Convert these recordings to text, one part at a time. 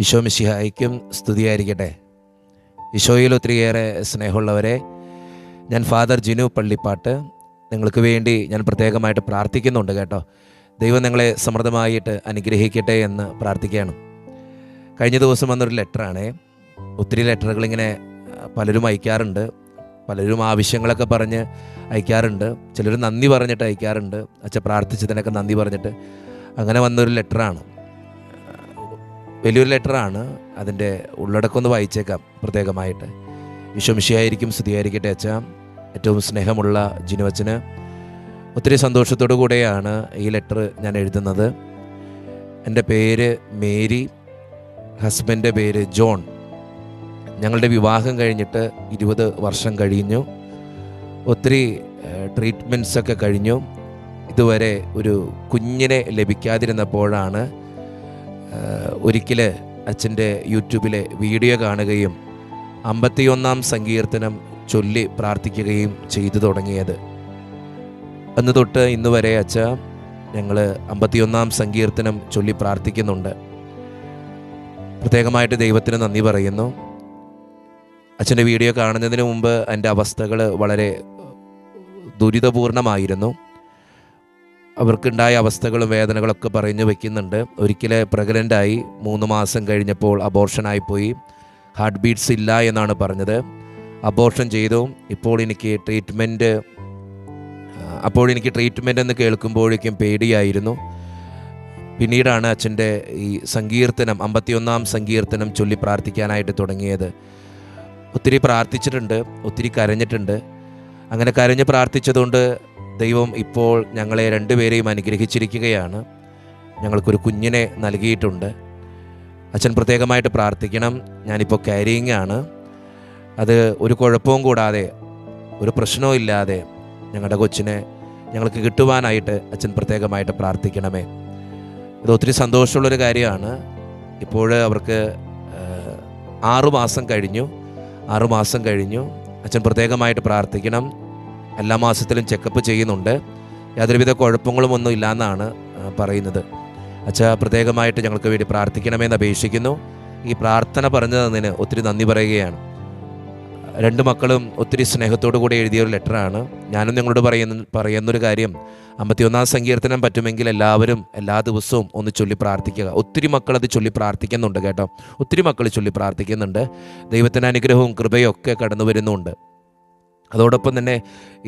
ഈശോ മിശിഹായ്ക്കും സ്തുതിയായിരിക്കട്ടെ. ഈശോയിൽ ഒത്തിരിയേറെ സ്നേഹമുള്ളവരെ, ഞാൻ ഫാദർ ജിനു പള്ളിപ്പാട്ട് നിങ്ങൾക്ക് വേണ്ടി ഞാൻ പ്രത്യേകമായിട്ട് പ്രാർത്ഥിക്കുന്നുണ്ട് കേട്ടോ. ദൈവം നിങ്ങളെ സമൃദ്ധമായിട്ട് അനുഗ്രഹിക്കട്ടെ എന്ന് പ്രാർത്ഥിക്കുകയാണ്. കഴിഞ്ഞ ദിവസം വന്നൊരു ലെറ്ററാണേ. ഒത്തിരി ലെറ്ററുകളിങ്ങനെ പലരും അയക്കാറുണ്ട്, പലരും ആവശ്യങ്ങളൊക്കെ പറഞ്ഞ് അയക്കാറുണ്ട്, ചിലർ നന്ദി പറഞ്ഞിട്ട് അയക്കാറുണ്ട്, അച്ഛൻ പ്രാർത്ഥിച്ചതിനൊക്കെ നന്ദി പറഞ്ഞിട്ട്. അങ്ങനെ വന്നൊരു ലെറ്ററാണ്, വലിയൊരു ലെറ്ററാണ്. അതിൻ്റെ ഉള്ളടക്കം ഒന്ന് വായിച്ചേക്കാം പ്രത്യേകമായിട്ട്. ഈശോ മിശിഹായിരിക്കും സ്തുതിയായിരിക്കട്ടെ. അച്ഛ, ഏറ്റവും സ്നേഹമുള്ള ജിനു അച്ഛന് ഒത്തിരി സന്തോഷത്തോടു കൂടെയാണ് ഈ ലെറ്റർ ഞാൻ എഴുതുന്നത്. എൻ്റെ പേര് മേരി, ഹസ്ബൻഡിൻ്റെ പേര് ജോൺ. ഞങ്ങളുടെ വിവാഹം കഴിഞ്ഞിട്ട് 20 വർഷം കഴിഞ്ഞു. ഒത്തിരി ട്രീറ്റ്മെൻറ്റ്സൊക്കെ കഴിഞ്ഞു. ഇതുവരെ ഒരു കുഞ്ഞിനെ ലഭിക്കാതിരുന്നപ്പോഴാണ് ഒരിക്കൽ അച്ഛൻ്റെ യൂട്യൂബിലെ വീഡിയോ കാണുകയും 51-ാം സങ്കീർത്തനം ചൊല്ലി പ്രാർത്ഥിക്കുകയും ചെയ്തു തുടങ്ങിയത്. അന്ന് തൊട്ട് ഇന്ന് വരെ അച്ഛ ഞങ്ങൾ 51-ാം സങ്കീർത്തനം ചൊല്ലി പ്രാർത്ഥിക്കുന്നുണ്ട്. പ്രത്യേകമായിട്ട് ദൈവത്തിന് നന്ദി പറയുന്നു. അച്ഛൻ്റെ വീഡിയോ കാണുന്നതിന് മുമ്പ് എൻ്റെ അവസ്ഥകൾ വളരെ ദുരിതപൂർണമായിരുന്നു. അവർക്കുണ്ടായ അവസ്ഥകളും വേദനകളൊക്കെ പറഞ്ഞു വയ്ക്കുന്നുണ്ട്. ഒരിക്കൽ പ്രഗ്നൻ്റായി 3 മാസം കഴിഞ്ഞപ്പോൾ അബോർഷനായിപ്പോയി. ഹാർട്ട് ബീറ്റ്സ് ഇല്ല എന്നാണ് പറഞ്ഞത്. അബോർഷൻ ചെയ്തു. ഇപ്പോൾ എനിക്ക് ട്രീറ്റ്മെൻറ്റ് എന്ന് കേൾക്കുമ്പോഴേക്കും പേടിയായിരുന്നു. പിന്നീടാണ് അച്ഛൻ്റെ ഈ സങ്കീർത്തനം 51-ാം സങ്കീർത്തനം ചൊല്ലി പ്രാർത്ഥിക്കാനായിട്ട് തുടങ്ങിയത്. ഒത്തിരി പ്രാർത്ഥിച്ചിട്ടുണ്ട്, ഒത്തിരി കരഞ്ഞിട്ടുണ്ട്. അങ്ങനെ കരഞ്ഞ് പ്രാർത്ഥിച്ചതുകൊണ്ട് ദൈവം ഇപ്പോൾ ഞങ്ങളെ രണ്ടുപേരെയും അനുഗ്രഹിച്ചിരിക്കുകയാണ്. ഞങ്ങൾക്കൊരു കുഞ്ഞിനെ നൽകിയിട്ടുണ്ട്. അച്ഛൻ പ്രത്യേകമായിട്ട് പ്രാർത്ഥിക്കണം. ഞാനിപ്പോൾ ക്യാരിയിങ് ആണ്. അത് ഒരു കുഴപ്പവും കൂടാതെ, ഒരു പ്രശ്നവും ഇല്ലാതെ ഞങ്ങളുടെ കൊച്ചിനെ ഞങ്ങൾക്ക് കിട്ടുവാനായിട്ട് അച്ഛൻ പ്രത്യേകമായിട്ട് പ്രാർത്ഥിക്കണമേ. ഇത് ഒത്തിരി സന്തോഷമുള്ളൊരു കാര്യമാണ്. ഇപ്പോൾ അവർക്ക് 6 മാസം കഴിഞ്ഞു. അച്ഛൻ പ്രത്യേകമായിട്ട് പ്രാർത്ഥിക്കണം. എല്ലാ മാസത്തിലും ചെക്കപ്പ് ചെയ്യുന്നുണ്ട്. യാതൊരുവിധ കുഴപ്പങ്ങളും ഒന്നും ഇല്ലയെന്നാണ് പറയുന്നത്. അച്ഛാ, പ്രത്യേകമായിട്ട് ഞങ്ങൾക്ക് വേണ്ടി പ്രാർത്ഥിക്കണമെന്ന് അപേക്ഷിക്കുന്നു. ഈ പ്രാർത്ഥന പറഞ്ഞു തന്നതിന് ഒത്തിരി നന്ദി പറയുകയാണ്. 2 മക്കളും ഒത്തിരി സ്നേഹത്തോടു കൂടി എഴുതിയൊരു ലെറ്ററാണ്. ഞാനും നിങ്ങളോട് പറയുന്നൊരു കാര്യം, 51-ാം സങ്കീർത്തനം പറ്റുമെങ്കിൽ എല്ലാവരും എല്ലാ ദിവസവും ഒന്ന് ചൊല്ലി പ്രാർത്ഥിക്കുക. ഒത്തിരി മക്കളത് ചൊല്ലി പ്രാർത്ഥിക്കുന്നുണ്ട് കേട്ടോ. ഒത്തിരി മക്കൾ ചൊല്ലി പ്രാർത്ഥിക്കുന്നുണ്ട്. ദൈവത്തിൻ്റെ അനുഗ്രഹവും കൃപയും ഒക്കെ കടന്നു വരുന്നുണ്ട്. അതോടൊപ്പം തന്നെ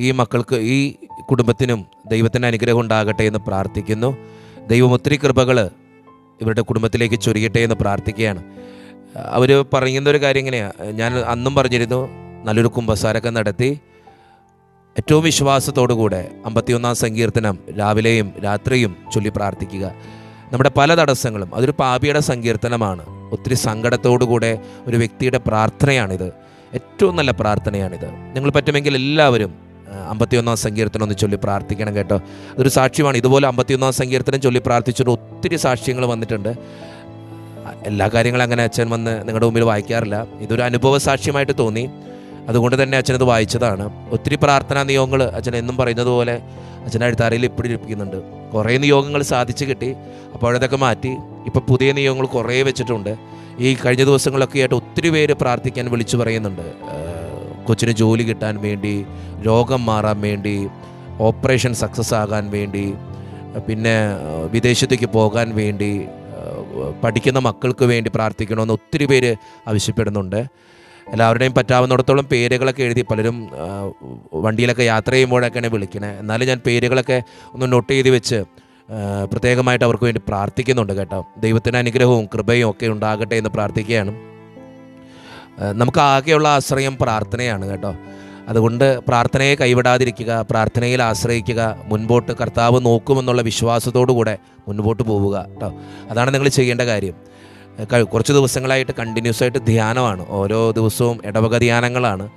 ഈ മക്കൾക്ക്, ഈ കുടുംബത്തിനും ദൈവത്തിൻ്റെ അനുഗ്രഹം ഉണ്ടാകട്ടെ എന്ന് പ്രാർത്ഥിക്കുന്നു. ദൈവം ഒത്തിരി കൃപകൾ ഇവരുടെ കുടുംബത്തിലേക്ക് ചൊരിയട്ടെ എന്ന് പ്രാർത്ഥിക്കുകയാണ്. അവർ പറയുന്നൊരു കാര്യം ഇങ്ങനെയാണ്, ഞാൻ അന്നും പറഞ്ഞിരുന്നു, നല്ലൊരു കുമ്പസാരമൊക്കെ നടത്തി ഏറ്റവും വിശ്വാസത്തോടു കൂടെ 51-ാം സങ്കീർത്തനം രാവിലെയും രാത്രിയും ചൊല്ലി പ്രാർത്ഥിക്കുക. നമ്മുടെ പല തടസ്സങ്ങളും, അതൊരു പാപിയുടെ സങ്കീർത്തനമാണ്. ഒത്തിരി സങ്കടത്തോടു കൂടെ ഒരു വ്യക്തിയുടെ പ്രാർത്ഥനയാണിത്. ഏറ്റവും നല്ല പ്രാർത്ഥനയാണിത്. നിങ്ങൾ പറ്റുമെങ്കിൽ എല്ലാവരും 51-ാം സങ്കീർത്തനം ഒന്ന് ചൊല്ലി പ്രാർത്ഥിക്കണം കേട്ടോ. അതൊരു സാക്ഷ്യമാണ്. ഇതുപോലെ 51-ാം സങ്കീർത്തനം ചൊല്ലി പ്രാർത്ഥിച്ചിട്ട് ഒത്തിരി സാക്ഷ്യങ്ങൾ വന്നിട്ടുണ്ട്. എല്ലാ കാര്യങ്ങളും അങ്ങനെ അച്ഛൻ വന്ന് നിങ്ങളുടെ മുമ്പിൽ വായിക്കാറില്ല. ഇതൊരു അനുഭവ സാക്ഷ്യമായിട്ട് തോന്നി, അതുകൊണ്ട് തന്നെ അച്ഛനത് വായിച്ചതാണ്. ഒത്തിരി പ്രാർത്ഥനാ നിയോഗങ്ങൾ അച്ഛൻ എന്നും പറയുന്നത് പോലെ അച്ഛൻ്റെ അഴുത്താരയിൽ ഇപ്പോഴും ഇരിപ്പിക്കുന്നുണ്ട്. കുറേ നിയോഗങ്ങൾ സാധിച്ചു കിട്ടി, അപ്പോഴതൊക്കെ മാറ്റി ഇപ്പോൾ പുതിയ നിയോഗങ്ങൾ കുറേ വെച്ചിട്ടുണ്ട്. ഈ കഴിഞ്ഞ ദിവസങ്ങളൊക്കെ ആയിട്ട് ഒത്തിരി പേര് പ്രാർത്ഥിക്കാൻ വിളിച്ചു പറയുന്നുണ്ട്. കൊച്ചിന് ജോലി കിട്ടാൻ വേണ്ടി, രോഗം മാറാൻ വേണ്ടി, ഓപ്പറേഷൻ സക്സസ് ആകാൻ വേണ്ടി, പിന്നെ വിദേശത്തേക്ക് പോകാൻ വേണ്ടി, പഠിക്കുന്ന മക്കൾക്ക് വേണ്ടി പ്രാർത്ഥിക്കണമെന്ന് ഒത്തിരി പേര് ആവശ്യപ്പെടുന്നുണ്ട്. എല്ലാവരുടെയും പറ്റാവുന്നിടത്തോളം പേരുകളൊക്കെ എഴുതി, പലരും വണ്ടിയിലൊക്കെ യാത്ര ചെയ്യുമ്പോഴൊക്കെയാണ് വിളിക്കണേ. എന്നാലും ഞാൻ പേരുകളൊക്കെ ഒന്ന് നോട്ട് ചെയ്ത് വെച്ച് പ്രത്യേകമായിട്ട് അവർക്ക് വേണ്ടി പ്രാർത്ഥിക്കുന്നുണ്ട് കേട്ടോ. ദൈവത്തിൻ്റെ അനുഗ്രഹവും കൃപയും ഒക്കെ ഉണ്ടാകട്ടെ എന്ന് പ്രാർത്ഥിക്കുകയാണ്. നമുക്ക് ആകെയുള്ള ആശ്രയം പ്രാർത്ഥനയാണ് കേട്ടോ. അതുകൊണ്ട് പ്രാർത്ഥനയെ കൈവിടാതിരിക്കുക, പ്രാർത്ഥനയിൽ ആശ്രയിക്കുക, മുൻപോട്ട് കർത്താവ് നോക്കുമെന്നുള്ള വിശ്വാസത്തോടു കൂടെ മുൻപോട്ട് പോവുക കേട്ടോ. അതാണ് നിങ്ങൾ ചെയ്യേണ്ട കാര്യം. കുറച്ച് ദിവസങ്ങളായിട്ട് കണ്ടിന്യൂസ് ആയിട്ട് ധ്യാനമാണ്. ഓരോ ദിവസവും ഇടവക ധ്യാനങ്ങളാണ്.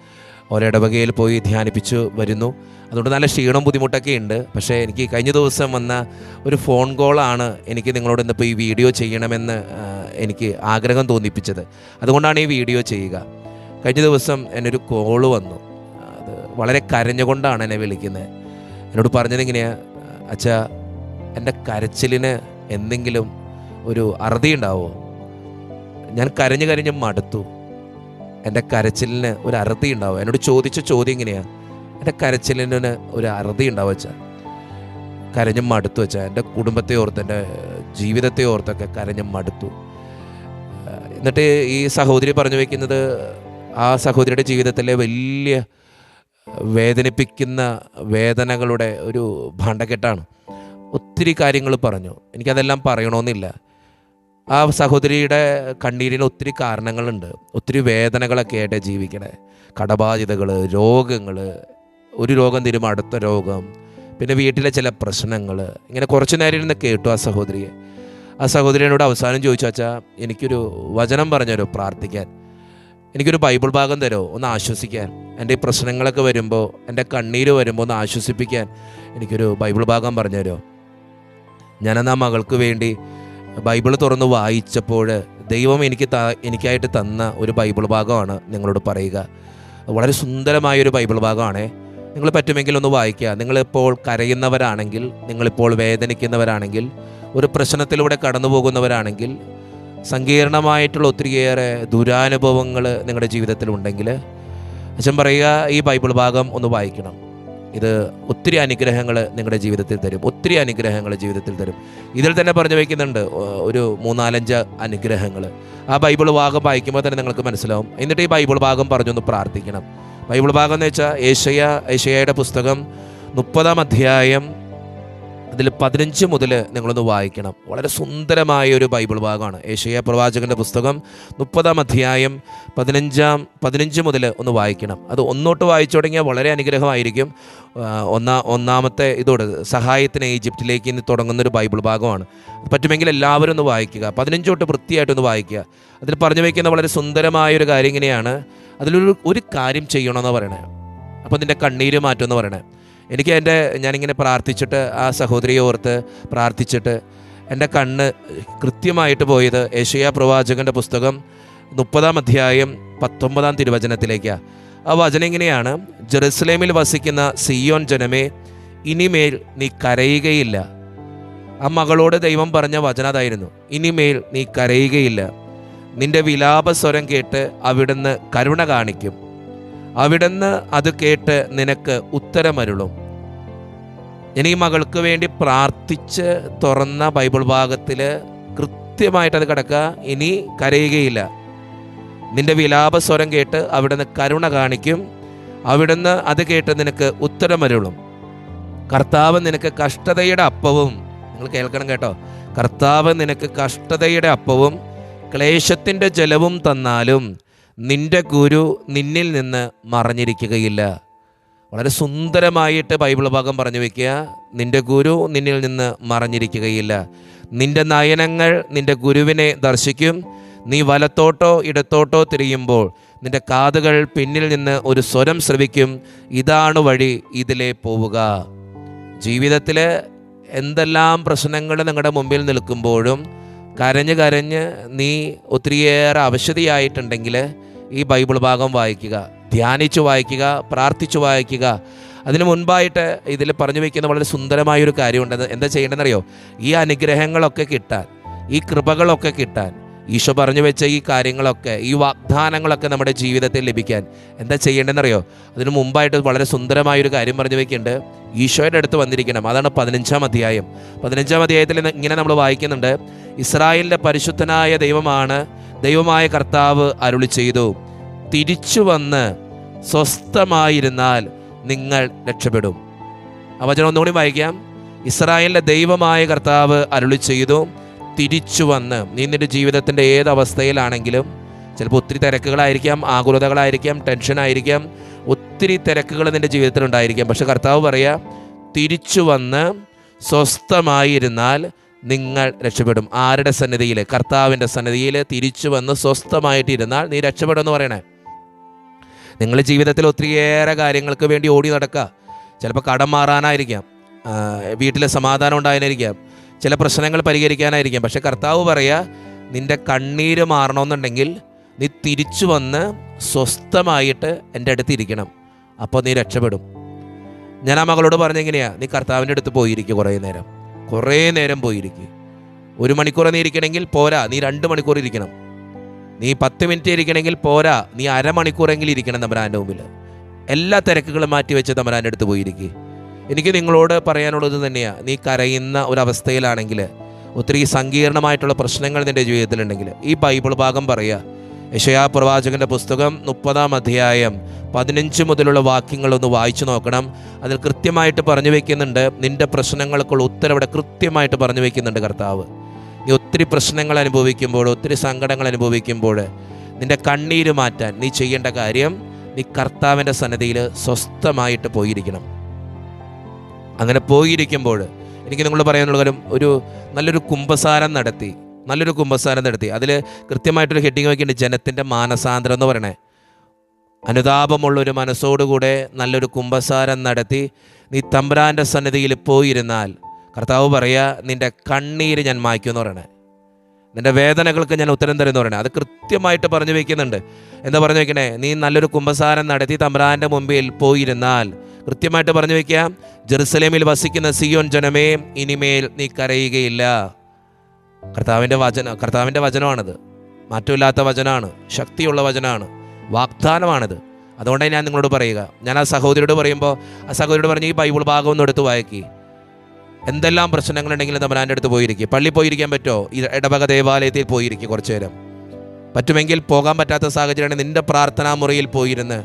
ഓരോ ഇടവകയിൽ പോയി ധ്യാനിപ്പിച്ചു വരുന്നു. അതുകൊണ്ട് നല്ല ക്ഷീണവും ബുദ്ധിമുട്ടൊക്കെ ഉണ്ട്. പക്ഷേ എനിക്ക് കഴിഞ്ഞ ദിവസം വന്ന ഒരു ഫോൺ കോളാണ് എനിക്ക് നിങ്ങളോട് ഇന്നിപ്പോൾ ഈ വീഡിയോ ചെയ്യണമെന്ന് എനിക്ക് ആഗ്രഹം തോന്നിപ്പിച്ചത്. അതുകൊണ്ടാണ് ഈ വീഡിയോ ചെയ്യുക. കഴിഞ്ഞ ദിവസം എന്നൊരു കോള് വന്നു. അത് വളരെ കരഞ്ഞുകൊണ്ടാണ് എന്നെ വിളിക്കുന്നത്. എന്നോട് പറഞ്ഞത് ഇങ്ങനെയാണ്, അച്ഛാ, എൻ്റെ കരച്ചിലിന് എന്തെങ്കിലും ഒരു അറുതി ഉണ്ടാവുമോ? ഞാൻ കരഞ്ഞ് കരഞ്ഞ് മടുത്തു. എൻ്റെ കരച്ചിലിന് ഒരു അറുതി ഉണ്ടാവുക. എന്നോട് ചോദിച്ച ചോദ്യം ഇങ്ങനെയാണ്, എൻ്റെ കരച്ചിലിന് ഒരു അറുതി ഉണ്ടാവുക വെച്ചാൽ കരഞ്ഞും മടുത്തു വെച്ചാൽ എൻ്റെ കുടുംബത്തെ ഓർത്ത്, എൻ്റെ ജീവിതത്തെ ഓർത്തൊക്കെ കരഞ്ഞും മടുത്തു. എന്നിട്ട് ഈ സഹോദരി പറഞ്ഞു വയ്ക്കുന്നത് ആ സഹോദരിയുടെ ജീവിതത്തിലെ വലിയ വേദനിപ്പിക്കുന്ന വേദനകളുടെ ഒരു ഭാണ്ഡക്കെട്ടാണ്. ഒത്തിരി കാര്യങ്ങൾ പറഞ്ഞു. എനിക്കതെല്ലാം പറയണമെന്നില്ല. ആ സഹോദരിയുടെ കണ്ണീരിന് ഒത്തിരി കാരണങ്ങളുണ്ട്. ഒത്തിരി വേദനകളൊക്കെ ആയിട്ട് ജീവിക്കണേ. കടബാധ്യതകൾ, രോഗങ്ങൾ, ഒരു രോഗം തീരുമ്പോൾ അടുത്ത രോഗം, പിന്നെ വീട്ടിലെ ചില പ്രശ്നങ്ങൾ, ഇങ്ങനെ കുറച്ച് നേരം ഇരുന്ന് കേട്ടു ആ സഹോദരിയെ. ആ സഹോദരിയോട് അവസാനം ചോദിച്ചു, അച്ഛാ എനിക്കൊരു വചനം പറഞ്ഞുതരോ പ്രാർത്ഥിക്കാൻ, എനിക്കൊരു ബൈബിൾ ഭാഗം തരുമോ ഒന്ന് ആശ്വസിക്കാൻ, എൻ്റെ ഈ പ്രശ്നങ്ങളൊക്കെ വരുമ്പോൾ, എൻ്റെ കണ്ണീര് വരുമ്പോൾ ഒന്ന് ആശ്വസിപ്പിക്കാൻ എനിക്കൊരു ബൈബിൾ ഭാഗം പറഞ്ഞു തരുമോ. ഞാനെന്നാ മകൾക്ക് വേണ്ടി ബൈബിൾ തുറന്ന് വായിച്ചപ്പോൾ ദൈവം എനിക്കായിട്ട് തന്ന ഒരു ബൈബിൾ ഭാഗമാണ് നിങ്ങളോട് പറയുക. വളരെ സുന്ദരമായൊരു ബൈബിൾ ഭാഗമാണ്. നിങ്ങൾ പറ്റുമെങ്കിൽ ഒന്ന് വായിക്കുക. നിങ്ങളിപ്പോൾ കരയുന്നവരാണെങ്കിൽ, നിങ്ങളിപ്പോൾ വേദനിക്കുന്നവരാണെങ്കിൽ, ഒരു പ്രശ്നത്തിലൂടെ കടന്നു പോകുന്നവരാണെങ്കിൽ, സങ്കീർണമായിട്ടുള്ള ഒത്തിരിയേറെ ദുരാനുഭവങ്ങൾ നിങ്ങളുടെ ജീവിതത്തിലുണ്ടെങ്കിൽ, അച്ഛൻ പറയുക ഈ ബൈബിൾ ഭാഗം ഒന്ന് വായിക്കണം. ഇത് ഒത്തിരി അനുഗ്രഹങ്ങൾ നിങ്ങളുടെ ജീവിതത്തിൽ തരും, ഒത്തിരി അനുഗ്രഹങ്ങൾ ജീവിതത്തിൽ തരും. ഇതിൽ തന്നെ പറഞ്ഞു വയ്ക്കുന്നുണ്ട് ഒരു 3-4 അനുഗ്രഹങ്ങൾ. ആ ബൈബിൾ ഭാഗം വായിക്കുമ്പോൾ തന്നെ നിങ്ങൾക്ക് മനസ്സിലാവും. എന്നിട്ട് ഈ ബൈബിൾ ഭാഗം പറഞ്ഞൊന്ന് പ്രാർത്ഥിക്കണം. ബൈബിൾ ഭാഗം എന്ന് വെച്ചാൽ ഏശയ്യായുടെ പുസ്തകം 30-ാം അധ്യായം അതിൽ 15 മുതൽ നിങ്ങളൊന്ന് വായിക്കണം. വളരെ സുന്ദരമായ ഒരു ബൈബിൾ ഭാഗമാണ്. ഏശയ്യാ പ്രവാചകൻ്റെ പുസ്തകം 30-ാം അധ്യായം 15 മുതൽ ഒന്ന് വായിക്കണം. അത് ഒന്നോട്ട് വായിച്ചു തുടങ്ങിയാൽ വളരെ അനുഗ്രഹമായിരിക്കും. ഒന്നാമത്തെ ഇതോട് സഹായത്തിന് ഈജിപ്തിലേക്ക് ഇന്ന് തുടങ്ങുന്നൊരു ബൈബിൾ ഭാഗമാണ്. പറ്റുമെങ്കിൽ എല്ലാവരും ഒന്ന് വായിക്കുക. 15 തൊട്ട് വൃത്തിയായിട്ടൊന്ന് വായിക്കുക. അതിൽ പറഞ്ഞു വയ്ക്കുന്ന വളരെ സുന്ദരമായൊരു കാര്യം ഇങ്ങനെയാണ്. അതിലൊരു കാര്യം ചെയ്യണമെന്ന് പറയണേ. അപ്പോൾ നിൻ്റെ കണ്ണീര് മാറ്റുമെന്ന് പറയണേ. ഞാനിങ്ങനെ പ്രാർത്ഥിച്ചിട്ട്, ആ സഹോദരിയെ ഓർത്ത് പ്രാർത്ഥിച്ചിട്ട് എൻ്റെ കണ്ണ് കൃത്യമായിട്ട് പോയത് ഏശയ്യാ പ്രവാചകൻ്റെ പുസ്തകം 30-ാം അധ്യായം 19-ാം തിരുവചനത്തിലേക്കാണ്. ആ വചനം ഇങ്ങനെയാണ്: ജെറുസലേമിൽ വസിക്കുന്ന സിയോൻ ജനമേ, ഇനിമേൽ നീ കരയുകയില്ല. ആ മകളോട് ദൈവം പറഞ്ഞ വചനം അതായിരുന്നു. ഇനിമേൽ നീ കരയുകയില്ല. നിന്റെ വിലാപസ്വരം കേട്ട് അവിടുന്ന് കരുണ കാണിക്കും. അവിടുന്ന് അത് കേട്ട് നിനക്ക് ഉത്തരമരുളും. ഇനി ഈ മകൾക്ക് വേണ്ടി പ്രാർത്ഥിച്ച് തുറന്ന ബൈബിൾ ഭാഗത്തിൽ കൃത്യമായിട്ടത് കിടക്കുക. ഇനി കരയുകയില്ല. നിന്റെ വിലാപസ്വരം കേട്ട് അവിടുന്ന് കരുണ കാണിക്കും. അവിടുന്ന് അത് കേട്ട് നിനക്ക് ഉത്തരമരുളും. കർത്താവ് നിനക്ക് കഷ്ടതയുടെ അപ്പവും, നിങ്ങൾ കേൾക്കണം കേട്ടോ, കർത്താവ് നിനക്ക് കഷ്ടതയുടെ അപ്പവും ക്ലേശത്തിൻ്റെ ജലവും തന്നാലും നിന്റെ ഗുരു നിന്നിൽ നിന്ന് മറഞ്ഞിരിക്കുകയില്ല. വളരെ സുന്ദരമായിട്ട് ബൈബിൾ ഭാഗം പറഞ്ഞു വയ്ക്കുക. നിന്റെ ഗുരു നിന്നിൽ നിന്ന് മറഞ്ഞിരിക്കുകയില്ല. നിന്റെ നയനങ്ങൾ നിന്റെ ഗുരുവിനെ ദർശിക്കും. നീ വലത്തോട്ടോ ഇടത്തോട്ടോ തിരിയുമ്പോൾ നിന്റെ കാതുകൾ പിന്നിൽ നിന്ന് ഒരു സ്വരം ശ്രവിക്കും. ഇതാണ് വഴി, ഇതിലേ പോവുക. ജീവിതത്തിൽ എന്തെല്ലാം പ്രശ്നങ്ങൾ നിങ്ങളുടെ മുമ്പിൽ നിൽക്കുമ്പോഴും കരഞ്ഞ് നീ ഒത്തിരിയേറെ അവശതയായിട്ടുണ്ടെങ്കിൽ ഈ ബൈബിൾ ഭാഗം വായിക്കുക, ധ്യാനിച്ചു വായിക്കുക, പ്രാർത്ഥിച്ചു വായിക്കുക. അതിന് മുൻപായിട്ട് ഇതിൽ പറഞ്ഞു വയ്ക്കുന്ന വളരെ സുന്ദരമായൊരു കാര്യമുണ്ട്. എന്താ ചെയ്യേണ്ടതെന്നറിയോ? ഈ അനുഗ്രഹങ്ങളൊക്കെ കിട്ടാൻ, ഈ കൃപകളൊക്കെ കിട്ടാൻ, ഈശോ പറഞ്ഞു വെച്ച ഈ കാര്യങ്ങളൊക്കെ, ഈ വാഗ്ദാനങ്ങളൊക്കെ നമ്മുടെ ജീവിതത്തിൽ ലഭിക്കാൻ എന്താ ചെയ്യേണ്ടതെന്നറിയോ? അതിന് മുമ്പായിട്ട് വളരെ സുന്ദരമായൊരു കാര്യം പറഞ്ഞു വയ്ക്കുന്നുണ്ട്. ഈശോയുടെ അടുത്ത് വന്നിരിക്കണം. അതാണ് 15-ാം അധ്യായം. 15-ാം അധ്യായത്തിൽ ഇങ്ങനെ നമ്മൾ വായിക്കുന്നുണ്ട്: ഇസ്രായേലിൻ്റെ പരിശുദ്ധനായ ദൈവമായ കർത്താവ് അരുളി ചെയ്തു, തിരിച്ചു വന്ന് സ്വസ്ഥമായിരുന്നാൽ നിങ്ങൾ രക്ഷപ്പെടും. ആ വചനം ഒന്നുകൂടി വായിക്കാം. ഇസ്രായേലിൻ്റെ ദൈവമായ കർത്താവ് അരുളി ചെയ്തു, തിരിച്ചു വന്ന്. നീ നിൻ്റെ ജീവിതത്തിൻ്റെ ഏതവസ്ഥയിലാണെങ്കിലും, ചിലപ്പോൾ ഒത്തിരി തിരക്കുകളായിരിക്കാം, ആകുലതകളായിരിക്കാം, ടെൻഷനായിരിക്കാം, ഒത്തിരി തിരക്കുകൾ നിൻ്റെ ജീവിതത്തിലുണ്ടായിരിക്കാം. പക്ഷെ കർത്താവ് പറയുക, തിരിച്ചു വന്ന് സ്വസ്ഥമായിരുന്നാൽ നിങ്ങൾ രക്ഷപ്പെടും. ആരുടെ സന്നിധിയിൽ? കർത്താവിൻ്റെ സന്നിധിയിൽ തിരിച്ചു വന്ന് സ്വസ്ഥമായിട്ടിരുന്നാൽ നീ രക്ഷപ്പെടുമെന്ന് പറയണേ. നിങ്ങളുടെ ജീവിതത്തിൽ ഒത്തിരിയേറെ കാര്യങ്ങൾക്ക് വേണ്ടി ഓടി നടക്കുക. ചിലപ്പോൾ കടം മാറാനായിരിക്കാം, വീട്ടിൽ സമാധാനം ഉണ്ടാകാനായിരിക്കാം, ചില പ്രശ്നങ്ങൾ പരിഹരിക്കാനായിരിക്കാം. പക്ഷെ കർത്താവ് പറയുക, നിൻ്റെ കണ്ണീര് മാറണമെന്നുണ്ടെങ്കിൽ നീ തിരിച്ചു വന്ന് സ്വസ്ഥമായിട്ട് എൻ്റെ അടുത്ത് ഇരിക്കണം. അപ്പോൾ നീ രക്ഷപ്പെടും. ഞാൻ ആ മകളോട് പറഞ്ഞെങ്ങനെയാ, നീ കർത്താവിൻ്റെ അടുത്ത് പോയിരിക്കും, കുറേ നേരം പോയിരിക്കും. 1 മണിക്കൂർ നീ ഇരിക്കണമെങ്കിൽ പോരാ, നീ 2 മണിക്കൂർ ഇരിക്കണം. നീ 10 മിനിറ്റ് ഇരിക്കണമെങ്കിൽ പോരാ, നീ അരമണിക്കൂറെങ്കിലും ഇരിക്കണം തമ്പുരാൻ്റെ മുമ്പിൽ. എല്ലാ തിരക്കുകളും മാറ്റി വെച്ച് തമ്പുരാൻ്റെ അടുത്ത് പോയിരിക്കുക. എനിക്ക് നിങ്ങളോട് പറയാനുള്ളത് തന്നെയാണ്, നീ കരയുന്ന ഒരവസ്ഥയിലാണെങ്കിൽ, ഒത്തിരി സങ്കീർണമായിട്ടുള്ള പ്രശ്നങ്ങൾ നിൻ്റെ ജീവിതത്തിലുണ്ടെങ്കിൽ, ഈ ബൈബിൾ ഭാഗം പറയുക. യെശയ്യാ പ്രവാചകൻ്റെ പുസ്തകം 30-ാം അധ്യായം 15 മുതലുള്ള വാക്യങ്ങളൊന്ന് വായിച്ചു നോക്കണം. അതിൽ കൃത്യമായിട്ട് പറഞ്ഞു വയ്ക്കുന്നുണ്ട്, നിൻ്റെ പ്രശ്നങ്ങൾക്കുള്ള ഉത്തരം ഇവിടെ കൃത്യമായിട്ട് പറഞ്ഞു വയ്ക്കുന്നുണ്ട് കർത്താവ്. നീ ഒത്തിരി പ്രശ്നങ്ങൾ അനുഭവിക്കുമ്പോൾ, ഒത്തിരി സങ്കടങ്ങൾ അനുഭവിക്കുമ്പോൾ, നിൻ്റെ കണ്ണീര് മാറ്റാൻ നീ ചെയ്യേണ്ട കാര്യം, നീ കർത്താവിൻ്റെ സന്നിധിയിൽ സ്വസ്ഥമായിട്ട് പോയിരിക്കണം. അങ്ങനെ പോയിരിക്കുമ്പോൾ എനിക്ക് നിങ്ങളോട് പറയാനുള്ള കാര്യം, നല്ലൊരു കുമ്പസാരം നടത്തി. അതിൽ കൃത്യമായിട്ടൊരു ഹെഡിങ് വയ്ക്കുന്നുണ്ട്, ജനത്തിൻ്റെ മാനസാന്തരം എന്ന് പറയണേ. അനുതാപമുള്ളൊരു മനസ്സോടുകൂടെ നല്ലൊരു കുമ്പസാരം നടത്തി നീ തമ്പുരാൻ്റെ സന്നിധിയിൽ പോയിരുന്നാൽ കർത്താവ് പറയുക, നിൻ്റെ കണ്ണീര് ഞാൻ മായ്ക്കുമെന്ന് പറയണേ, നിൻ്റെ വേദനകൾക്ക് ഞാൻ ഉത്തരം തരുമെന്ന് പറയണേ. അത് കൃത്യമായിട്ട് പറഞ്ഞു വയ്ക്കുന്നുണ്ട്. എന്താ പറഞ്ഞു വയ്ക്കണേ? നീ നല്ലൊരു കുമ്പസാരം നടത്തി തമ്പുരാൻ്റെ മുമ്പിൽ പോയിരുന്നാൽ, കൃത്യമായിട്ട് പറഞ്ഞു വയ്ക്കുക, ജെറുസലേമിൽ വസിക്കുന്ന സിയോൻ ജനമേ, ഇനിമേൽ നീ കരയുകയില്ല. കർത്താവിൻ്റെ വചനമാണിത്. മാറ്റമില്ലാത്ത വചനമാണ്, ശക്തിയുള്ള വചനമാണ്, വാഗ്ദാനമാണിത്. അതുകൊണ്ടാണ് ഞാൻ നിങ്ങളോട് പറയുക. ഞാൻ ആ സഹോദരിയോട് പറയുമ്പോൾ ആ സഹോദരിയോട് പറഞ്ഞ് ഈ ബൈബിൾ ഭാഗം ഒന്ന് എടുത്ത് വായിക്കി. എന്തെല്ലാം പ്രശ്നങ്ങളുണ്ടെങ്കിലും തമ്പുരാൻ്റെ അടുത്ത് പോയിരിക്കും. പള്ളിയിൽ പോയിരിക്കാൻ പറ്റുമോ? ഇടവക ദേവാലയത്തിൽ പോയിരിക്കും കുറച്ചു നേരം. പറ്റുമെങ്കിൽ പോകാൻ പറ്റാത്ത സാഹചര്യമാണ്, നിൻ്റെ പ്രാർത്ഥനാ മുറിയിൽ പോയിരുന്ന്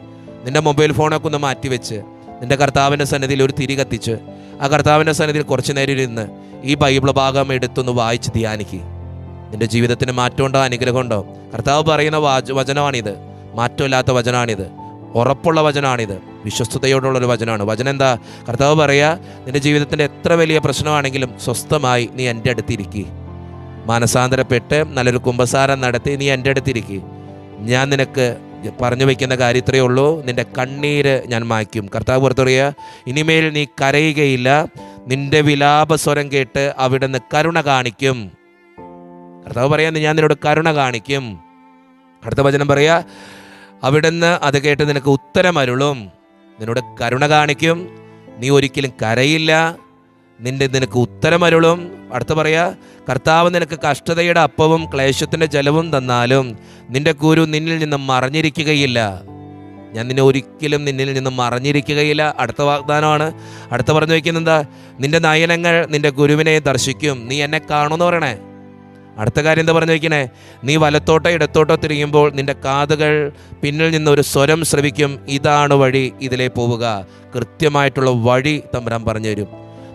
നിൻ്റെ മൊബൈൽ ഫോണൊക്കെ ഒന്ന് മാറ്റിവെച്ച് നിൻ്റെ കർത്താവിൻ്റെ സന്നിധിയിൽ ഒരു തിരി കത്തിച്ച് ആ കർത്താവിൻ്റെ സന്നിധിയിൽ കുറച്ച് നേരം ഇരുന്ന് ഈ ബൈബിൾ ഭാഗം എടുത്തൊന്ന് വായിച്ച് ധ്യാനിക്കുക. നിൻ്റെ ജീവിതത്തിന് മാറ്റമുണ്ടോ, അനുഗ്രഹമുണ്ടോ? കർത്താവ് പറയുന്ന വചനമാണിത്. മാറ്റമില്ലാത്ത വചനമാണിത്, ഉറപ്പുള്ള വചനമാണിത്, വിശ്വസ്തയോടുള്ളൊരു വചനമാണ്. വചനം എന്താ? കർത്താവ് പറയുക, നിൻ്റെ ജീവിതത്തിൻ്റെ എത്ര വലിയ പ്രശ്നമാണെങ്കിലും സ്വസ്ഥമായി നീ എൻ്റെ അടുത്തിരിക്കുക. മാനസാന്തരപ്പെട്ട് നല്ലൊരു കുമ്പസാരം നടത്തി നീ എൻ്റെ അടുത്തിരിക്കുക. ഞാൻ നിനക്ക് പറഞ്ഞു വയ്ക്കുന്ന കാര്യം ഇത്രയേ ഉള്ളൂ, നിൻ്റെ കണ്ണീര് ഞാൻ മായ്ക്കും. കർത്താവ് പുറത്തു പറയുക, ഇനിമേൽ നീ കരയുകയില്ല, നിൻ്റെ വിലാപസ്വരം കേട്ട് അവിടുന്ന് കരുണ കാണിക്കും. കർത്താവ് പറയാ, ഞാൻ നിന്നോട് കരുണ കാണിക്കും. അടുത്ത വചനം പറയാ, അവിടുന്ന് അത് കേട്ട് നിനക്ക് ഉത്തരമരുളും. നിന്നോട് കരുണ കാണിക്കും, നീ ഒരിക്കലും കരയില്ല, നിനക്ക് ഉത്തരമരുളും. അടുത്ത പറയാ, കർത്താവ് നിനക്ക് കഷ്ടതയുടെ അപ്പവും ക്ലേശത്തിൻ്റെ ജലവും തന്നാലും നിന്റെ കുരു നിന്നിൽ നിന്നും മറഞ്ഞിരിക്കുകയില്ല. ഞാൻ ഒരിക്കലും നിന്നിൽ നിന്നും മറഞ്ഞിരിക്കുകയില്ല. അടുത്ത വാഗ്ദാനമാണ്. അടുത്ത പറഞ്ഞു വയ്ക്കുന്നത് എന്താ? നിന്റെ നയനങ്ങൾ നിന്റെ ഗുരുവിനെ ദർശിക്കും, നീ എന്നെ കാണുമെന്ന് പറയണേ. അടുത്ത കാര്യം എന്താ പറഞ്ഞു വയ്ക്കണേ? നീ വലത്തോട്ടോ ഇടത്തോട്ടോ തിരിയുമ്പോൾ നിന്റെ കാതുകൾ പിന്നിൽ നിന്നൊരു സ്വരം ശ്രവിക്കും, ഇതാണ് വഴി, ഇതിലേ പോവുക. കൃത്യമായിട്ടുള്ള വഴി തമ്പുരാൻ പറഞ്ഞു തരും.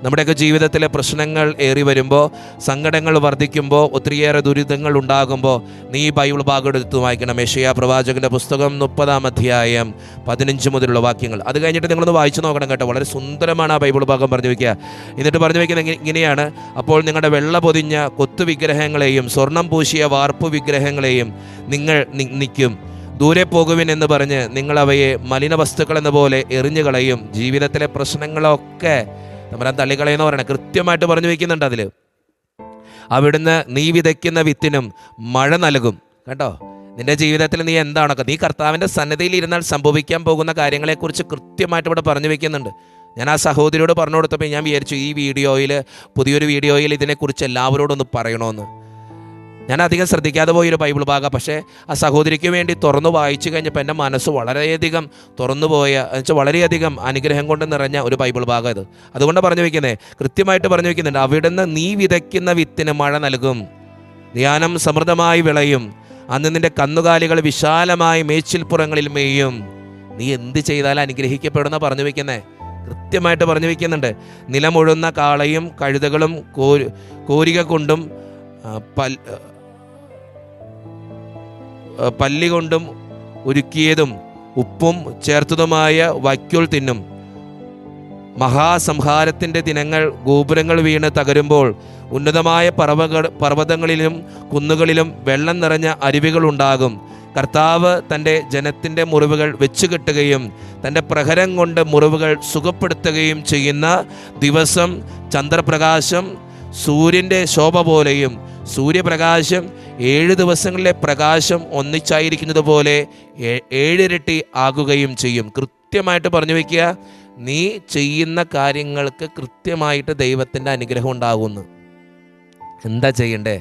നമ്മുടെയൊക്കെ ജീവിതത്തിലെ പ്രശ്നങ്ങൾ ഏറി വരുമ്പോൾ, സങ്കടങ്ങൾ വർദ്ധിക്കുമ്പോൾ, ഒത്തിരിയേറെ ദുരിതങ്ങൾ ഉണ്ടാകുമ്പോൾ നീ ബൈബിൾ ഭാഗം എടുത്ത് വായിക്കണം. യെശയ്യാ പ്രവാചകൻ്റെ പുസ്തകം 30-ാം അധ്യായം 15 മുതലുള്ള വാക്യങ്ങൾ. അത് കഴിഞ്ഞിട്ട് നിങ്ങളൊന്ന് വായിച്ചു നോക്കണം കേട്ടോ. വളരെ സുന്ദരമാണ് ആ ബൈബിൾ ഭാഗം പറഞ്ഞു വയ്ക്കുക. എന്നിട്ട് പറഞ്ഞു വയ്ക്കുന്നത് ഇങ്ങനെയാണ്, അപ്പോൾ നിങ്ങളുടെ വെള്ള പൊതിഞ്ഞ കൊത്തു വിഗ്രഹങ്ങളെയും സ്വർണം പൂശിയ വാർപ്പ് വിഗ്രഹങ്ങളെയും നിങ്ങൾ നിൽക്കും. ദൂരെ പോകുവിൻ എന്ന് പറഞ്ഞ് നിങ്ങൾ അവയെ മലിന വസ്തുക്കൾ എന്ന പോലെ എറിഞ്ഞു കളയും. ജീവിതത്തിലെ പ്രശ്നങ്ങളൊക്കെ തമ്പുരാൻ തള്ളിക്കളയെന്ന് പറയണേ. കൃത്യമായിട്ട് പറഞ്ഞു വയ്ക്കുന്നുണ്ട് അതിൽ. അവിടുന്ന് നീ വിതയ്ക്കുന്ന വിത്തിനും മഴ നൽകും. കേട്ടോ, നിന്റെ ജീവിതത്തിൽ നീ എന്താണൊക്കെ, നീ കർത്താവിൻ്റെ സന്നിധിയിൽ ഇരുന്നാൽ സംഭവിക്കാൻ പോകുന്ന കാര്യങ്ങളെക്കുറിച്ച് കൃത്യമായിട്ട് ഇവിടെ പറഞ്ഞു വയ്ക്കുന്നുണ്ട്. ഞാൻ ആ സഹോദരിയോട് പറഞ്ഞു കൊടുത്തപ്പോൾ ഞാൻ വിചാരിച്ചു ഈ പുതിയൊരു വീഡിയോയിൽ ഇതിനെക്കുറിച്ച് എല്ലാവരോടൊന്ന് പറയണമെന്ന്. ഞാൻ അധികം ശ്രദ്ധിക്കാതെ പോയൊരു ബൈബിൾ ഭാഗം, പക്ഷേ ആ സഹോദരിക്ക് വേണ്ടി തുറന്നു വായിച്ചു കഴിഞ്ഞപ്പോൾ എൻ്റെ മനസ്സ് വളരെയധികം തുറന്നുപോയ, എന്നുവെച്ചാൽ വളരെയധികം അനുഗ്രഹം കൊണ്ട് നിറഞ്ഞ ഒരു ബൈബിൾ ഭാഗം ഇത്. അതുകൊണ്ട് പറഞ്ഞു വയ്ക്കുന്നത്, കൃത്യമായിട്ട് പറഞ്ഞു വയ്ക്കുന്നുണ്ട്, അവിടുന്ന് നീ വിതയ്ക്കുന്ന വിത്തിന് മഴ നൽകും, ധ്യാനം സമൃദ്ധമായി വിളയും, അന്ന് നിൻ്റെ കന്നുകാലികൾ വിശാലമായി മേച്ചിൽപ്പുറങ്ങളിൽ മേയും. നീ എന്ത് ചെയ്താലും അനുഗ്രഹിക്കപ്പെടുന്ന പറഞ്ഞു വയ്ക്കുന്നേ. കൃത്യമായിട്ട് പറഞ്ഞു വയ്ക്കുന്നുണ്ട്. നിലമുഴുന്ന കാളയും കഴുതകളും കോരിക കൊണ്ടും പല്ലി കൊണ്ടും ഒരുക്കിയതും ഉപ്പും ചേർത്തതുമായ വൈക്കോൽ തിന്നും. മഹാസംഹാരത്തിൻ്റെ ദിനങ്ങൾ ഗോപുരങ്ങൾ വീണ് തകരുമ്പോൾ ഉന്നതമായ പർവ്വതങ്ങളിലും കുന്നുകളിലും വെള്ളം നിറഞ്ഞ അരുവികളുണ്ടാകും. കർത്താവ് തൻ്റെ ജനത്തിൻ്റെ മുറിവുകൾ വെച്ചുകെട്ടുകയും തൻ്റെ പ്രഹരം കൊണ്ട് മുറിവുകൾ സുഖപ്പെടുത്തുകയും ചെയ്യുന്ന ദിവസം ചന്ദ്രപ്രകാശം സൂര്യൻ്റെ ശോഭ പോലെയും സൂര്യപ്രകാശം 7 ദിവസങ്ങളിലെ പ്രകാശം ഒന്നിച്ചായിരിക്കുന്നത് പോലെ 7 ഇരട്ടി ആകുകയും ചെയ്യും. കൃത്യമായിട്ട് പറഞ്ഞു വയ്ക്കുക, നീ ചെയ്യുന്ന കാര്യങ്ങൾക്ക് കൃത്യമായിട്ട് ദൈവത്തിൻ്റെ അനുഗ്രഹം ഉണ്ടാകുന്നു. എന്താ ചെയ്യണ്ടേ?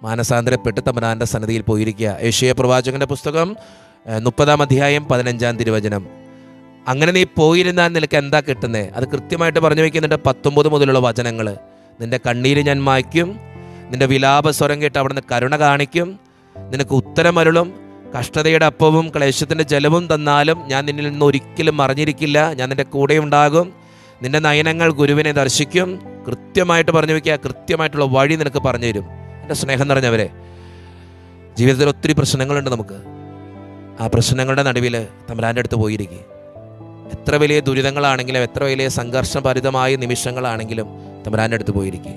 മാനസാന്തരപ്പെട്ട് തമ്പുരാൻ്റെ സന്നിധിയിൽ പോയിരിക്കുക. യെശയ്യാ പ്രവാചകൻ്റെ പുസ്തകം 30-ാം അധ്യായം 15-ാം തിരുവചനം. അങ്ങനെ നീ പോയിരുന്നാൽ നിനക്ക് എന്താ കിട്ടുന്നത്? അത് കൃത്യമായിട്ട് പറഞ്ഞു വയ്ക്കുന്നുണ്ട്. 19 മുതലുള്ള വചനങ്ങൾ. നിൻ്റെ കണ്ണീര് ഞാൻ മായ്ക്കും, നിൻ്റെ വിലാപ സ്വരം കേട്ട് അവിടുന്ന് കരുണ കാണിക്കും, നിനക്ക് ഉത്തരമരുളും, കഷ്ടതയുടെ അപ്പവും ക്ലേശത്തിൻ്റെ ജലവും തന്നാലും ഞാൻ നിന്നിൽ നിന്ന് ഒരിക്കലും മറഞ്ഞിരിക്കില്ല, ഞാൻ നിൻ്റെ കൂടെ ഉണ്ടാകും, നിൻ്റെ നയനങ്ങൾ ഗുരുവിനെ ദർശിക്കും. കൃത്യമായിട്ട് പറഞ്ഞു വയ്ക്കുക, കൃത്യമായിട്ടുള്ള വഴി നിനക്ക് പറഞ്ഞു തരും. എൻ്റെ സ്നേഹം നിറഞ്ഞവരെ, ജീവിതത്തിൽ ഒത്തിരി പ്രശ്നങ്ങളുണ്ട് നമുക്ക്. ആ പ്രശ്നങ്ങളുടെ നടുവിൽ തമ്പുരാൻ്റെ അടുത്ത് പോയിരിക്കുക. എത്ര വലിയ ദുരിതങ്ങളാണെങ്കിലും, എത്ര വലിയ സംഘർഷഭരിതമായ നിമിഷങ്ങളാണെങ്കിലും തമ്പുരാൻ്റെ അടുത്ത് പോയിരിക്കുക.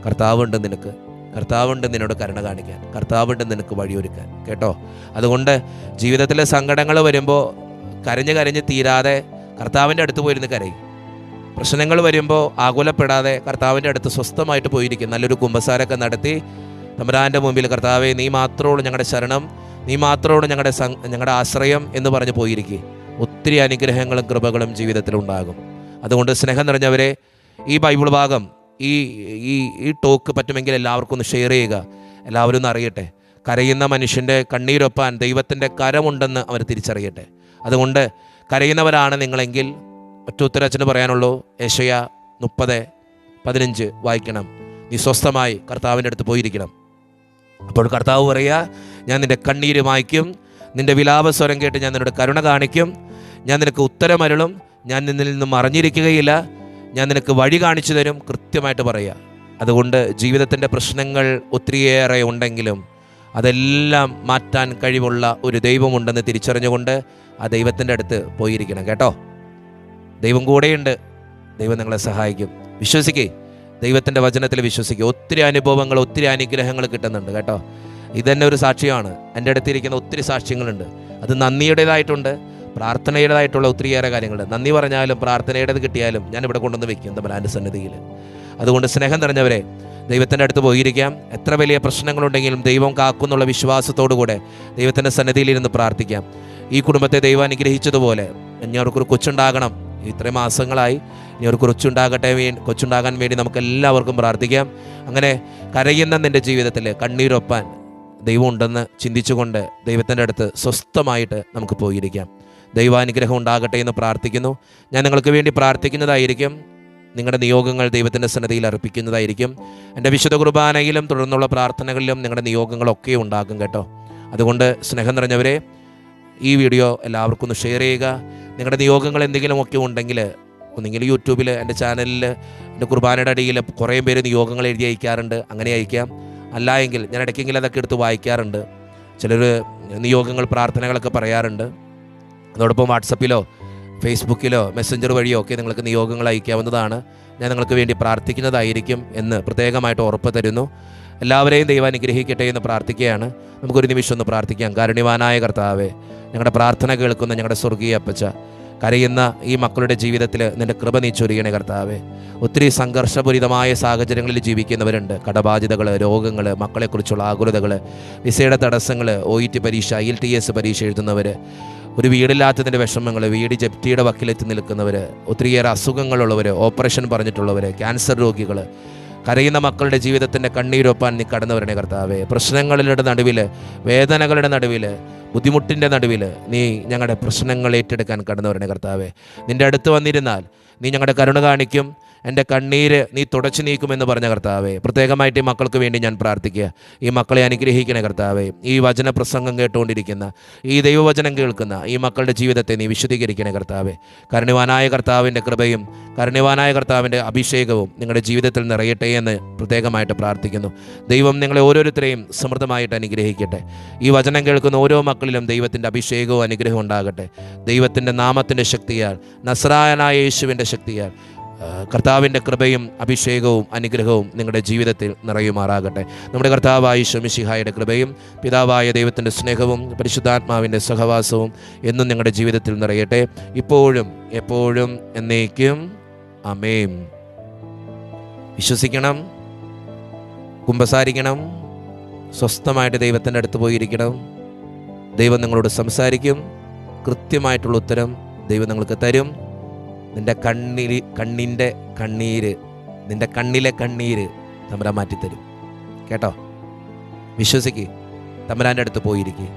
കർത്താവുണ്ട് നിനക്ക്, കർത്താവുണ്ട് നിന്നോട് കരുണ കാണിക്കാൻ, കർത്താവുണ്ട് നിനക്ക് വഴിയൊരുക്കാൻ. കേട്ടോ? അതുകൊണ്ട് ജീവിതത്തിലെ സങ്കടങ്ങൾ വരുമ്പോൾ കരഞ്ഞ് കരഞ്ഞ് തീരാതെ കർത്താവിൻ്റെ അടുത്ത് പോയിരുന്ന് കരയും. പ്രശ്നങ്ങൾ വരുമ്പോൾ ആകുലപ്പെടാതെ കർത്താവിൻ്റെ അടുത്ത് സ്വസ്ഥമായിട്ട് പോയിരിക്കും. നല്ലൊരു കുമ്പസാരമൊക്കെ നടത്തി തമ്പുരാൻ്റെ മുമ്പിൽ, കർത്താവേ നീ മാത്രമുള്ളൂ ഞങ്ങളുടെ ശരണം, നീ മാത്രമുള്ളൂ ഞങ്ങളുടെ ആശ്രയം എന്ന് പറഞ്ഞ് പോയിരിക്കുക. ഒത്തിരി അനുഗ്രഹങ്ങളും കൃപകളും ജീവിതത്തിലുണ്ടാകും. അതുകൊണ്ട് സ്നേഹം നിറഞ്ഞവരെ, ഈ ബൈബിൾ ഭാഗം, ഈ ടോക്ക് പറ്റുമെങ്കിൽ എല്ലാവർക്കും ഒന്ന് ഷെയർ ചെയ്യുക. എല്ലാവരും ഒന്ന് അറിയട്ടെ. കരയുന്ന മനുഷ്യൻ്റെ കണ്ണീരൊപ്പാൻ ദൈവത്തിൻ്റെ കരമുണ്ടെന്ന് അവർ തിരിച്ചറിയട്ടെ. അതുകൊണ്ട് കരയുന്നവരാണ് നിങ്ങളെങ്കിൽ ഒറ്റ ഉത്തരം അച്ഛന് പറയാനുള്ളൂ. യെശയ്യാ 30:15 വായിക്കണം. നീ സ്വസ്ഥമായി കർത്താവിൻ്റെ അടുത്ത് പോയിരിക്കണം. അപ്പോൾ കർത്താവ് പറയുക, ഞാൻ നിൻ്റെ കണ്ണീര് മായ്ക്കും, നിൻ്റെ വിലാപസ്വരം കേട്ട് ഞാൻ നിന്നോട് കരുണ കാണിക്കും, ഞാൻ നിനക്ക് ഉത്തരമരുളും, ഞാൻ നിന്നിൽ നിന്നും മറഞ്ഞിരിക്കുകയില്ല, ഞാൻ നിനക്ക് വഴി കാണിച്ചു തരും. കൃത്യമായിട്ട് പറയുക. അതുകൊണ്ട് ജീവിതത്തിൻ്റെ പ്രശ്നങ്ങൾ ഒത്തിരിയേറെ ഉണ്ടെങ്കിലും അതെല്ലാം മാറ്റാൻ കഴിവുള്ള ഒരു ദൈവമുണ്ടെന്ന് തിരിച്ചറിഞ്ഞുകൊണ്ട് ആ ദൈവത്തിൻ്റെ അടുത്ത് പോയിരിക്കണം. കേട്ടോ? ദൈവം കൂടെയുണ്ട്. ദൈവം നിങ്ങളെ സഹായിക്കും. വിശ്വസിക്കേ, ദൈവത്തിൻ്റെ വചനത്തിൽ വിശ്വസിക്കുക. ഒത്തിരി അനുഭവങ്ങൾ, ഒത്തിരി അനുഗ്രഹങ്ങൾ കിട്ടുന്നുണ്ട്. കേട്ടോ? ഇതന്നെ ഒരു സാക്ഷ്യമാണ്. എൻ്റെ അടുത്തിരിക്കുന്ന ഒത്തിരി സാക്ഷ്യങ്ങളുണ്ട്. അത് നന്ദിയുടേതായിട്ടുണ്ട്, പ്രാർത്ഥനയുടേതായിട്ടുള്ള ഒത്തിരിയേറെ കാര്യങ്ങളുണ്ട്. നന്ദി പറഞ്ഞാലും പ്രാർത്ഥനയുടേത് കിട്ടിയാലും ഞാൻ ഇവിടെ കൊണ്ടുവന്ന് വെക്കും തമ്പുരാൻ്റെ സന്നിധിയിൽ. അതുകൊണ്ട് സ്നേഹം നിറഞ്ഞവരെ, ദൈവത്തിൻ്റെ അടുത്ത് പോയിരിക്കാം. എത്ര വലിയ പ്രശ്നങ്ങളുണ്ടെങ്കിലും ദൈവം കാക്കുന്നുള്ള വിശ്വാസത്തോടുകൂടെ ദൈവത്തിൻ്റെ സന്നിധിയിലിരുന്ന് പ്രാർത്ഥിക്കാം. ഈ കുടുംബത്തെ ദൈവം അനുഗ്രഹിച്ചതുപോലെ ഇനി അവർക്കൊരു കൊച്ചുണ്ടാകണം. ഇത്രയും മാസങ്ങളായി ഇനി ഒരു കൊച്ചുണ്ടാകാൻ വേണ്ടി നമുക്ക് എല്ലാവർക്കും പ്രാർത്ഥിക്കാം. അങ്ങനെ കരയുന്ന നിൻ്റെ ജീവിതത്തിൽ കണ്ണീരൊപ്പാൻ ദൈവം ഉണ്ടെന്ന് ചിന്തിച്ചുകൊണ്ട് ദൈവത്തിൻ്റെ അടുത്ത് സ്വസ്ഥമായിട്ട് നമുക്ക് പോയിരിക്കാം. ദൈവാനുഗ്രഹം ഉണ്ടാകട്ടെ എന്ന് പ്രാർത്ഥിക്കുന്നു. ഞാൻ നിങ്ങൾക്ക് വേണ്ടി പ്രാർത്ഥിക്കുന്നതായിരിക്കും. നിങ്ങളുടെ നിയോഗങ്ങൾ ദൈവത്തിൻ്റെ സന്നിധിയിൽ അർപ്പിക്കുന്നതായിരിക്കും. എൻ്റെ വിശുദ്ധ കുർബാനയിലും തുടർന്നുള്ള പ്രാർത്ഥനകളിലും നിങ്ങളുടെ നിയോഗങ്ങളൊക്കെ ഉണ്ടാകും. കേട്ടോ? അതുകൊണ്ട് സ്നേഹം നിറഞ്ഞവരെ, ഈ വീഡിയോ എല്ലാവർക്കും ഒന്ന് ഷെയർ ചെയ്യുക. നിങ്ങളുടെ നിയോഗങ്ങൾ എന്തെങ്കിലുമൊക്കെ ഉണ്ടെങ്കിൽ ഒന്നെങ്കിൽ യൂട്യൂബിൽ എൻ്റെ ചാനലിൽ എൻ്റെ കുർബാനയുടെ അടിയിൽ കുറേ പേര് നിയോഗങ്ങൾ എഴുതി അയക്കാറുണ്ട്. അങ്ങനെ അയക്കാം. അല്ല എങ്കിൽ ഞാൻ ഇടയ്ക്കെങ്കിലും അതൊക്കെ എടുത്ത് വായിക്കാറുണ്ട്. ചിലർ നിയോഗങ്ങൾ, പ്രാർത്ഥനകളൊക്കെ പറയാറുണ്ട്. അതോടൊപ്പം വാട്സപ്പിലോ ഫേസ്ബുക്കിലോ മെസ്സഞ്ചർ വഴിയോ ഒക്കെ നിങ്ങൾക്ക് നിയോഗങ്ങൾ അയക്കാവുന്നതാണ്. ഞാൻ നിങ്ങൾക്ക് വേണ്ടി പ്രാർത്ഥിക്കുന്നതായിരിക്കും എന്ന് പ്രത്യേകമായിട്ട് ഉറപ്പ് തരുന്നു. എല്ലാവരെയും ദൈവം അനുഗ്രഹിക്കട്ടെ എന്ന് പ്രാർത്ഥിക്കുകയാണ്. നമുക്കൊരു നിമിഷം ഒന്ന് പ്രാർത്ഥിക്കാം. കാരുണ്യവാനായ കർത്താവേ, ഞങ്ങളുടെ പ്രാർത്ഥന കേൾക്കുന്ന ഞങ്ങളുടെ സ്വർഗീയ അപ്പച്ച, കരയുന്ന ഈ മക്കളുടെ ജീവിതത്തിൽ നിൻ്റെ കൃപ നീ ചൊരിയണേ കർത്താവേ. ഒത്തിരി സംഘർഷപൂരിതമായ സാഹചര്യങ്ങളിൽ ജീവിക്കുന്നവരുണ്ട്. കടബാധ്യതകൾ, രോഗങ്ങൾ, മക്കളെക്കുറിച്ചുള്ള ആകുലതകൾ, വിസയുടെ തടസ്സങ്ങൾ, OET പരീക്ഷ, IELTS പരീക്ഷ എഴുതുന്നവർ, ഒരു വീടില്ലാത്തതിൻ്റെ വിഷമങ്ങൾ, വീട് ജപ്തിയുടെ വക്കിലെത്തി നിൽക്കുന്നവർ, ഒത്തിരിയേറെ അസുഖങ്ങളുള്ളവർ, ഓപ്പറേഷൻ പറഞ്ഞിട്ടുള്ളവർ, ക്യാൻസർ രോഗികൾ, കരയുന്ന മക്കളുടെ ജീവിതത്തിൻ്റെ കണ്ണീരൊപ്പാൻ നീ കടന്നു വരണേ കർത്താവേ. പ്രശ്നങ്ങളുടെ നടുവിൽ, വേദനകളുടെ നടുവിൽ, ബുദ്ധിമുട്ടിൻ്റെ നടുവിൽ നീ ഞങ്ങളുടെ പ്രശ്നങ്ങൾ ഏറ്റെടുക്കാൻ കടന്നു വരണേ കർത്താവേ. നിൻ്റെ അടുത്ത് വന്നിരുന്നാൽ നീ ഞങ്ങളുടെ കരുണ കാണിക്കും, എൻ്റെ കണ്ണീര് നീ തുടച്ചു നീക്കുമെന്ന് പറഞ്ഞ കർത്താവേ. പ്രത്യേകമായിട്ട് ഈ മക്കൾക്ക് വേണ്ടി ഞാൻ പ്രാർത്ഥിക്കുക. ഈ മക്കളെ അനുഗ്രഹിക്കണേ കർത്താവേ. ഈ വചനപ്രസംഗം കേട്ടുകൊണ്ടിരിക്കുന്ന, ഈ ദൈവവചനം കേൾക്കുന്ന ഈ മക്കളുടെ ജീവിതത്തെ നീ വിശദീകരിക്കണേ കർത്താവേ. കാരുണ്യവാനായ കർത്താവിൻ്റെ കൃപയും കാരുണ്യവാനായ കർത്താവിൻ്റെ അഭിഷേകവും നിങ്ങളുടെ ജീവിതത്തിൽ നിറയട്ടെ എന്ന് പ്രത്യേകമായിട്ട് പ്രാർത്ഥിക്കുന്നു. ദൈവം നിങ്ങളെ ഓരോരുത്തരെയും സമൃദ്ധമായിട്ട് അനുഗ്രഹിക്കട്ടെ. ഈ വചനം കേൾക്കുന്ന ഓരോ മക്കളിലും ദൈവത്തിൻ്റെ അഭിഷേകവും അനുഗ്രഹവും ഉണ്ടാകട്ടെ. ദൈവത്തിൻ്റെ നാമത്തിൻ്റെ ശക്തിയാൽ, നസ്രായനായ യേശുവിൻ്റെ ശക്തിയാൽ കർത്താവിൻ്റെ കൃപയും അഭിഷേകവും അനുഗ്രഹവും നിങ്ങളുടെ ജീവിതത്തിൽ നിറയുമാറാകട്ടെ. നമ്മുടെ കർത്താവായ ഈശോ മിശിഹായുടെ കൃപയും പിതാവായ ദൈവത്തിൻ്റെ സ്നേഹവും പരിശുദ്ധാത്മാവിൻ്റെ സഹവാസവും എന്നും നിങ്ങളുടെ ജീവിതത്തിൽ നിറയട്ടെ, ഇപ്പോഴും എപ്പോഴും എന്നേക്കും. ആമേൻ. വിശ്വസിക്കണം, കുമ്പസാരിക്കണം, സ്വസ്ഥമായിട്ട് ദൈവത്തിൻ്റെ അടുത്ത് പോയിരിക്കണം. ദൈവം നിങ്ങളോട് സംസാരിക്കും. കൃത്യമായിട്ടുള്ള ഉത്തരം ദൈവം നിങ്ങൾക്ക് തരും. നിൻ്റെ കണ്ണിലെ കണ്ണീര് തമ്പുരാൻ മാറ്റിത്തരും. കേട്ടോ? വിശ്വസിക്ക്, തമ്പുരാൻ്റെ അടുത്ത് പോയിരിക്കുക.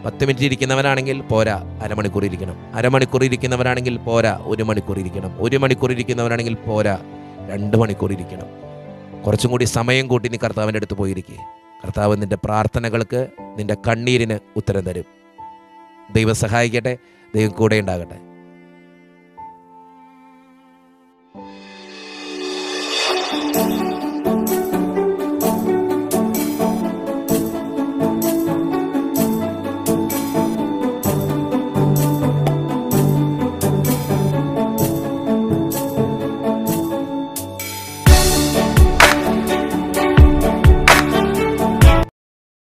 10 മിനിറ്റ് ഇരിക്കുന്നവനാണെങ്കിൽ പോരാ, അരമണിക്കൂർ ഇരിക്കണം. അരമണിക്കൂർ ഇരിക്കുന്നവനാണെങ്കിൽ പോരാ, 1 മണിക്കൂർ ഇരിക്കണം. 1 മണിക്കൂർ ഇരിക്കുന്നവനാണെങ്കിൽ പോരാ, 2 മണിക്കൂർ ഇരിക്കണം. കുറച്ചും കൂടി സമയം കൂട്ടി നീ കർത്താവിൻ്റെ അടുത്ത് പോയിരിക്കുക. കർത്താവ് നിൻ്റെ പ്രാർത്ഥനകൾക്ക്, നിൻ്റെ കണ്ണീരിന് ഉത്തരം തരും. ദൈവം സഹായിക്കട്ടെ. ദൈവം കൂടെ ഉണ്ടാകട്ടെ.